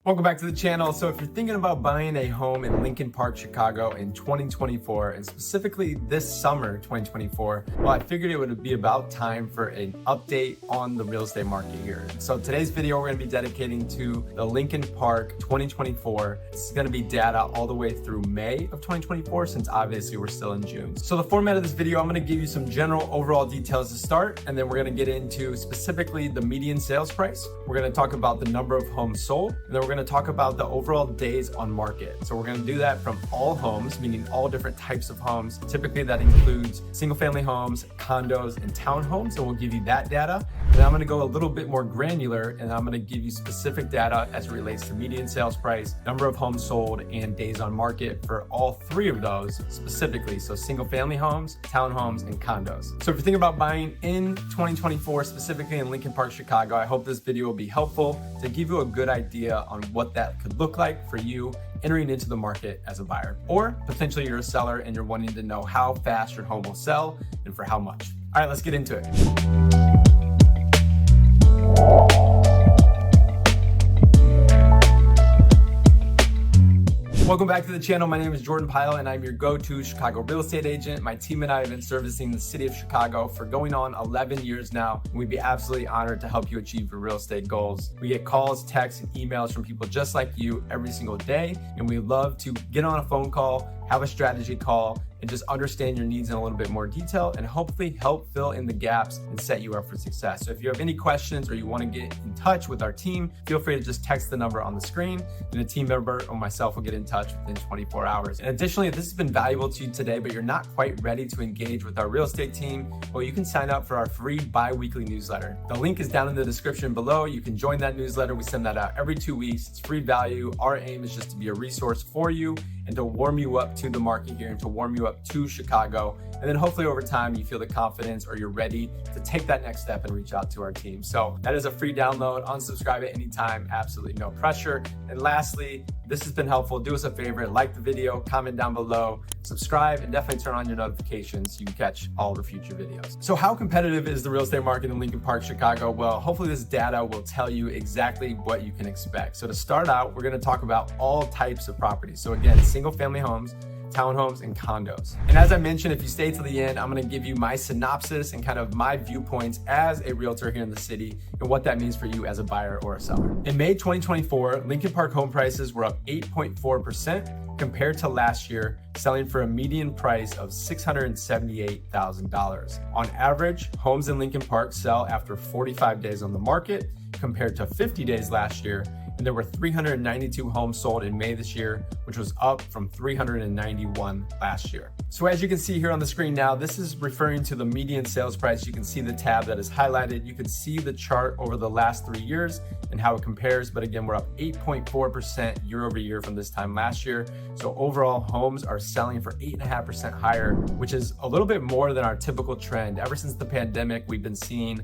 Welcome back to the channel. So if you're thinking about buying a home in Lincoln Park, Chicago in 2024, and specifically this summer, 2024, well, I figured it would be about time for an update on the real estate market here. So today's video, we're gonna be dedicating to the Lincoln Park 2024. This is gonna be data all the way through May of 2024, since obviously we're still in June. So the format of this video, I'm gonna give you some general overall details to start, and then we're gonna get into specifically the median sales price. We're gonna talk about the number of homes sold, and then we're gonna talk about the overall days on market. So we're going to do that from all homes, meaning all different types of homes. Typically that includes single family homes, condos, and townhomes. So we'll give you that data. And I'm going to go a little bit more granular, and I'm going to give you specific data as it relates to median sales price, number of homes sold, and days on market for all three of those specifically. So single family homes, townhomes, and condos. So if you're thinking about buying in 2024, specifically in Lincoln Park, Chicago, I hope this video will be helpful to give you a good idea on what that could look like for you entering into the market as a buyer. Or potentially you're a seller and you're wanting to know how fast your home will sell and for how much. All right, let's get into it. Welcome back to the channel. My name is Jordan Pyle and I'm your go-to Chicago real estate agent. My team and I have been servicing the city of Chicago for going on 11 years now. We'd be absolutely honored to help you achieve your real estate goals. We get calls, texts, and emails from people just like you every single day. And we love to get on a phone call, have a strategy call, and just understand your needs in a little bit more detail and hopefully help fill in the gaps and set you up for success. So if you have any questions or you want to get in touch with our team, feel free to just text the number on the screen and a team member or myself will get in touch within 24 hours. And additionally, if this has been valuable to you today, but you're not quite ready to engage with our real estate team, well, you can sign up for our free bi-weekly newsletter. The link is down in the description below. You can join that newsletter. We send that out every 2 weeks. It's free value. Our aim is just to be a resource for you and to warm you up to the market here and to warm you up to Chicago. And then hopefully over time you feel the confidence or you're ready to take that next step and reach out to our team. So that is a free download. Unsubscribe at any time, absolutely no pressure. And lastly, this has been helpful. Do us a favor, like the video, comment down below, subscribe, and definitely turn on your notifications so you can catch all the future videos. So how competitive is the real estate market in Lincoln Park, Chicago? Well, hopefully this data will tell you exactly what you can expect. So to start out, we're gonna talk about all types of properties. So again, single family homes, townhomes, and condos. And as I mentioned, if you stay till the end, I'm gonna give you my synopsis and kind of my viewpoints as a realtor here in the city and what that means for you as a buyer or a seller. In May 2024, Lincoln Park home prices were up 8.4% compared to last year, selling for a median price of $678,000. On average, homes in Lincoln Park sell after 45 days on the market compared to 50 days last year. And there were 392 homes sold in May this year, which was up from 391 last year. So as you can see here on the screen now, this is referring to the median sales price. You can see the tab that is highlighted. You can see the chart over the last 3 years and how it compares. But again, we're up 8.4% year over year from this time last year. So overall, homes are selling for 8.5% higher, which is a little bit more than our typical trend. Ever since the pandemic, we've been seeing,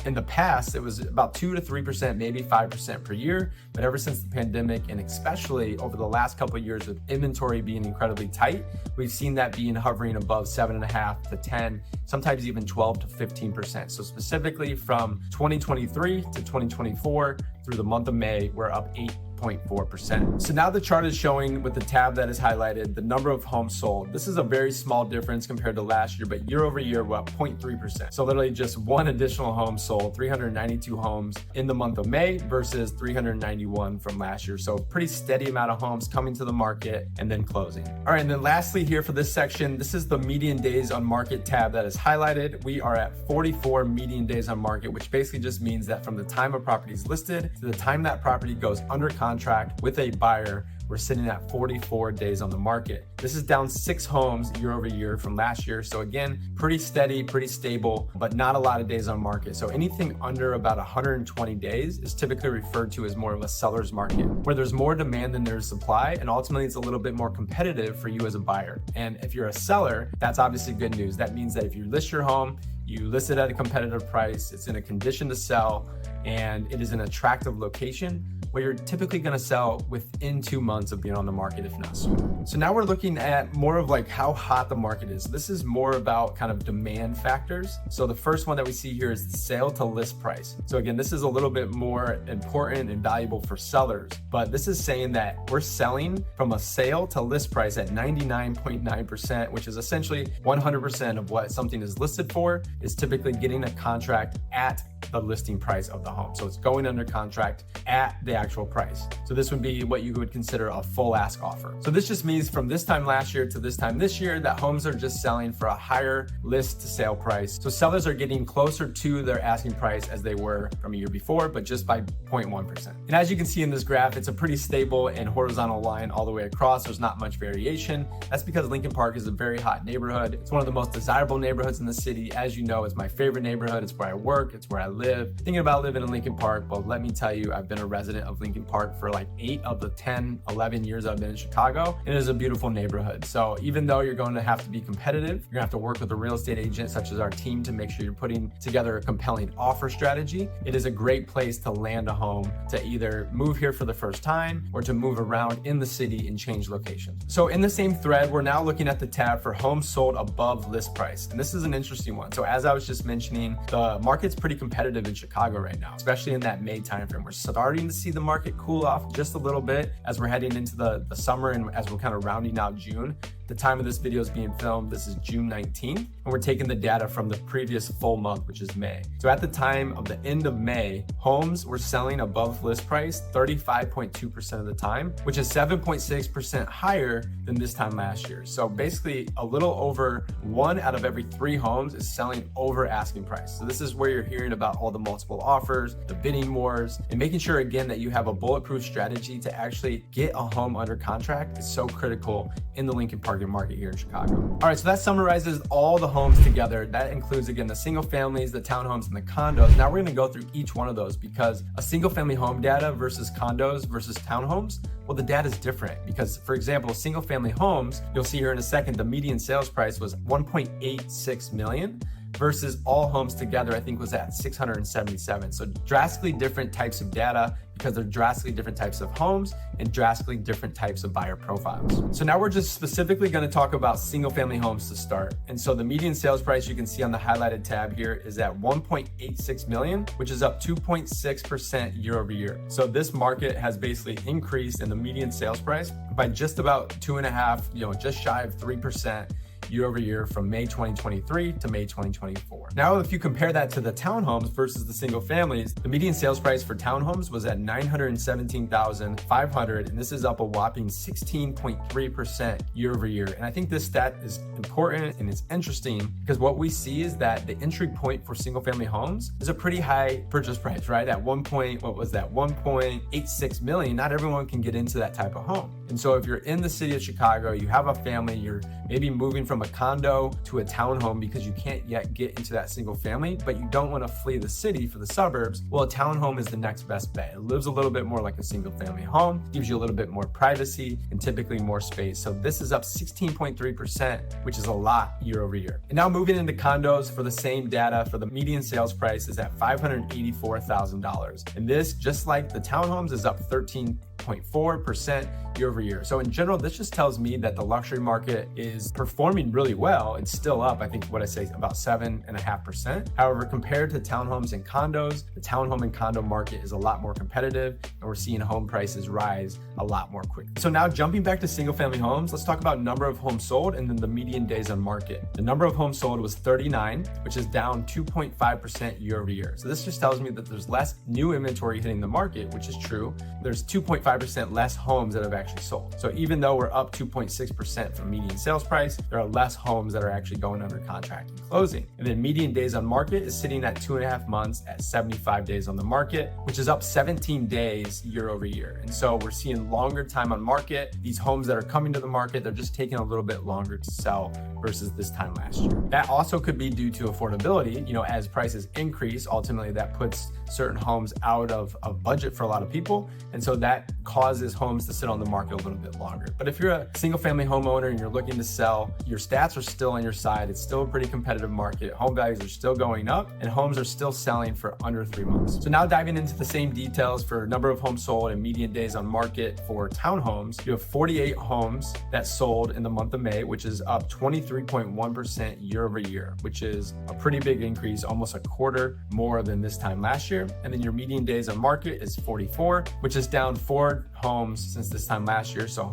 in the past, it was about 2 to 3%, maybe 5% per year. But ever since the pandemic, and especially over the last couple of years with inventory being incredibly tight, we've seen that being hovering above 7.5 to 10, sometimes even 12 to 15%. So specifically from 2023 to 2024 through the month of May, we're up 8.4%. So now the chart is showing with the tab that is highlighted, the number of homes sold. This is a very small difference compared to last year, but year over year, we're up 0.3%. So literally just one additional home sold, 392 homes in the month of May versus 391 from last year. So pretty steady amount of homes coming to the market and then closing. All right, and then lastly here for this section, this is the median days on market tab that is highlighted. We are at 44 median days on market, which basically just means that from the time a property is listed to the time that property goes under contract with a buyer, we're sitting at 44 days on the market. This is down 6 homes year over year from last year. So again, pretty steady, pretty stable, but not a lot of days on market. So anything under about 120 days is typically referred to as more of a seller's market, where there's more demand than there's supply. And ultimately it's a little bit more competitive for you as a buyer. And if you're a seller, that's obviously good news. That means that if you list your home, you list it at a competitive price, it's in a condition to sell, and it is an attractive location. but you're typically going to sell within 2 months of being on the market, if not sooner. So now we're looking at more of like how hot the market is. This is more about kind of demand factors. So the first one that we see here is the sale to list price. So again, this is a little bit more important and valuable for sellers, but this is saying that we're selling from a sale to list price at 99.9%, which is essentially 100% of what something is listed for is typically getting a contract at the listing price of the home. So it's going under contract at the actual price. So this would be what you would consider a full ask offer. So this just means from this time last year to this time this year that homes are just selling for a higher list to sale price. So sellers are getting closer to their asking price as they were from a year before, but just by 0.1%. And as you can see in this graph, it's a pretty stable and horizontal line all the way across. There's not much variation. That's because Lincoln Park is a very hot neighborhood. It's one of the most desirable neighborhoods in the city. As you know, it's my favorite neighborhood. It's where I work. It's where I live. Thinking about living in Lincoln Park, but let me tell you, I've been a resident of Lincoln Park for like 8 of the 10, 11 years I've been in Chicago. It is a beautiful neighborhood. So even though you're going to have to be competitive, you're gonna have to work with a real estate agent such as our team to make sure you're putting together a compelling offer strategy. It is a great place to land a home, to either move here for the first time or to move around in the city and change locations. So in the same thread, we're now looking at the tab for homes sold above list price. And this is an interesting one. So as I was just mentioning, the market's pretty competitive in Chicago right now, especially in that May timeframe. We're starting to see the market cool off just a little bit as we're heading into the summer and as we're kind of rounding out June. The time of this video is being filmed, this is June 19th, and we're taking the data from the previous full month, which is May. So at the time of the end of May, homes were selling above list price 35.2% of the time, which is 7.6% higher than this time last year. So basically a little over 1 out of every 3 homes is selling over asking price. So this is where you're hearing about all the multiple offers, the bidding wars, and making sure again that you have a bulletproof strategy to actually get a home under contract is so critical in the Lincoln Park market here in Chicago. All right, so that summarizes all the homes together. That includes again the single families, the townhomes, and the condos. Now we're going to go through each one of those because a single family home data versus condos versus townhomes, well, the data is different because, for example, single family homes, you'll see here in a second, the median sales price was 1.86 million. Versus all homes together, I think was at 677. So drastically different types of data because they're drastically different types of homes and drastically different types of buyer profiles. So now we're just specifically going to talk about single family homes to start. And so the median sales price you can see on the highlighted tab here is at 1.86 million, which is up 2.6% year over year. So this market has basically increased in the median sales price by just about 2.5, just shy of 3%. Year over year from May 2023 to May 2024. Now, if you compare that to the townhomes versus the single families, the median sales price for townhomes was at $917,500, and this is up a whopping 16.3% year over year. And I think this stat is important and it's interesting because what we see is that the entry point for single family homes is a pretty high purchase price, right? At 1.86 million. Not everyone can get into that type of home. And so if you're in the city of Chicago, you have a family, you're maybe moving from a condo to a townhome because you can't yet get into that single family, but you don't want to flee the city for the suburbs, well, a townhome is the next best bet. It lives a little bit more like a single family home, gives you a little bit more privacy and typically more space. So this is up 16.3%, which is a lot year over year. And now moving into condos for the same data, for the median sales price is at $584,000. And this, just like the townhomes, is up 13.4% year over year. So in general, this just tells me that the luxury market is performing really well. It's still up, I think what I say, about 7.5%. However, compared to townhomes and condos, the townhome and condo market is a lot more competitive and we're seeing home prices rise a lot more quickly. So now jumping back to single family homes, let's talk about number of homes sold and then the median days on market. The number of homes sold was 39, which is down 2.5% year over year. So this just tells me that there's less new inventory hitting the market, which is true. There's 2.5% less homes that have actually sold. So even though we're up 2.6% from median sales price, there are less homes that are actually going under contract and closing. And then median days on market is sitting at 2.5 months at 75 days on the market, which is up 17 days year over year. And so we're seeing longer time on market. These homes that are coming to the market, they're just taking a little bit longer to sell versus this time last year. That also could be due to affordability. As prices increase, ultimately that puts certain homes out of budget for a lot of people. And so that causes homes to sit on the market a little bit longer. But if you're a single family homeowner and you're looking to sell, your stats are still on your side. It's still a pretty competitive market. Home values are still going up and homes are still selling for under 3 months. So now diving into the same details for number of homes sold and median days on market for townhomes, you have 48 homes that sold in the month of May, which is up 23.1% year over year, which is a pretty big increase, almost a quarter more than this time last year. And then your median days on market is 44, which is down 4 homes since this time last year. So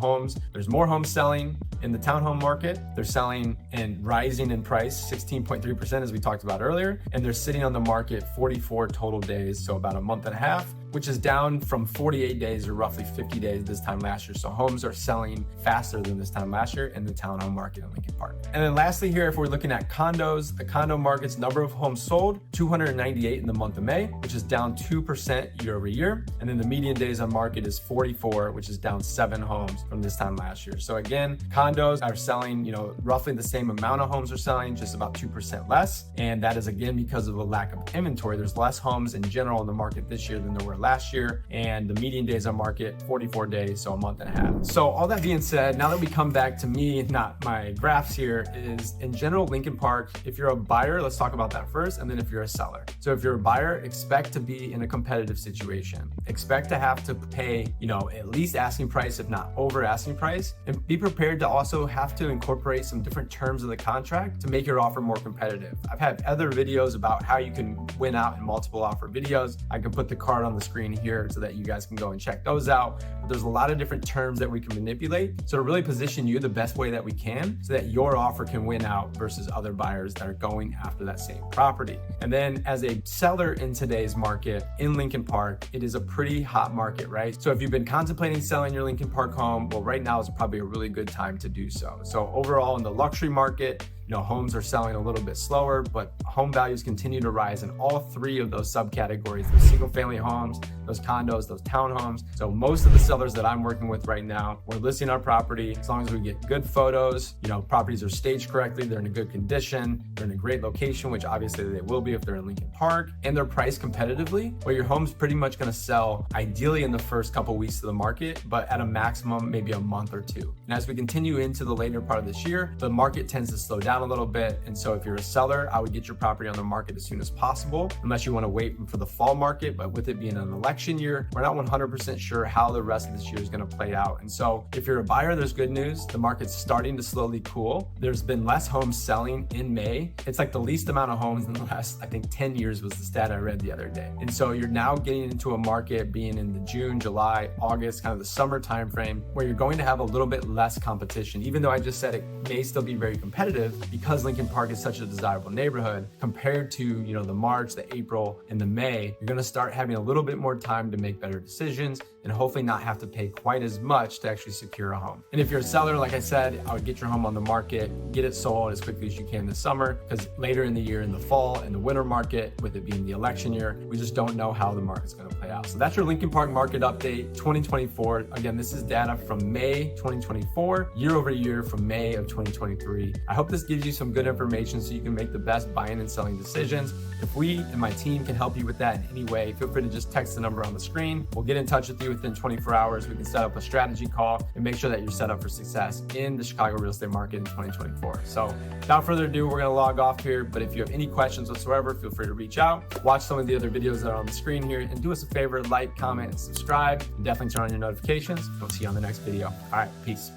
there's more homes selling in the townhome market. They're selling and rising in price 16.3%, as we talked about earlier, and they're sitting on the market 44 total days, so about a month and a half, which is down from 48 days or roughly 50 days this time last year. So homes are selling faster than this time last year in the townhome market in Lincoln Park. And then lastly here, if we're looking at condos, the condo market's number of homes sold, 298 in the month of May, which is down 2% year over year. And then the median days on market is 44, which is down 7 homes from this time last year. So again, condos are selling, roughly the same amount of homes are selling, just about 2% less. And that is again because of a lack of inventory. There's less homes in general in the market this year than there were last year, and the median days on market 44 days, so a month and a half. So all that being said, now that we come back to me, not my graphs here, is in general Lincoln Park, if you're a buyer, let's talk about that first, and then if you're a seller. So if you're a buyer, expect to be in a competitive situation. Expect to have to pay, at least asking price, if not over asking price, and be prepared to also have to incorporate some different terms of the contract to make your offer more competitive. I've had other videos about how you can win out in multiple offer videos. I can put the card on the screen here so that you guys can go and check those out. But there's a lot of different terms that we can manipulate, so to really position you the best way that we can so that your offer can win out versus other buyers that are going after that same property. And then as a seller in today's market in Lincoln Park, it is a pretty hot market, right? So if you've been contemplating selling your Lincoln Park home, well, right now is probably a really good time to do so. So overall in the luxury market, homes are selling a little bit slower, but home values continue to rise in all 3 of those subcategories: those single family homes, those condos, those townhomes. So most of the sellers that I'm working with right now, we're listing our property as long as we get good photos, properties are staged correctly, they're in a good condition, they're in a great location, which obviously they will be if they're in Lincoln Park, and they're priced competitively, where your home's pretty much going to sell ideally in the first couple weeks of the market, but at a maximum, maybe a month or 2. And as we continue into the later part of this year, the market tends to slow down a little bit. And so if you're a seller, I would get your property on the market as soon as possible, unless you want to wait for the fall market. But with it being an election year, we're not 100% sure how the rest of this year is going to play out. And so if you're a buyer, there's good news. The market's starting to slowly cool. There's been less homes selling in May. It's like the least amount of homes in the last, 10 years was the stat I read the other day. And so you're now getting into a market being in the June, July, August, kind of the summer timeframe, where you're going to have a little bit less competition, even though I just said it may still be very competitive because Lincoln Park is such a desirable neighborhood compared to, the March, the April, and the May. You're going to start having a little bit more time to make better decisions and hopefully not have to pay quite as much to actually secure a home. And if you're a seller, like I said, I would get your home on the market, get it sold as quickly as you can this summer, because later in the year, in the fall and the winter market, with it being the election year, we just don't know how the market's going to play out. So that's your Lincoln Park market update 2024. Again, this is data from May 2024, year over year from May of 2023. I hope this gives you some good information so you can make the best buying and selling decisions. If we and my team can help you with that in any way, feel free to just text the number on the screen. We'll get in touch with you within 24 hours. We can set up a strategy call and make sure that you're set up for success in the Chicago real estate market in 2024. So without further ado, we're going to log off here. But if you have any questions whatsoever, feel free to reach out. Watch some of the other videos that are on the screen here, and do us a favor, like, comment, and subscribe. And definitely turn on your notifications. We'll see you on the next video. All right, peace.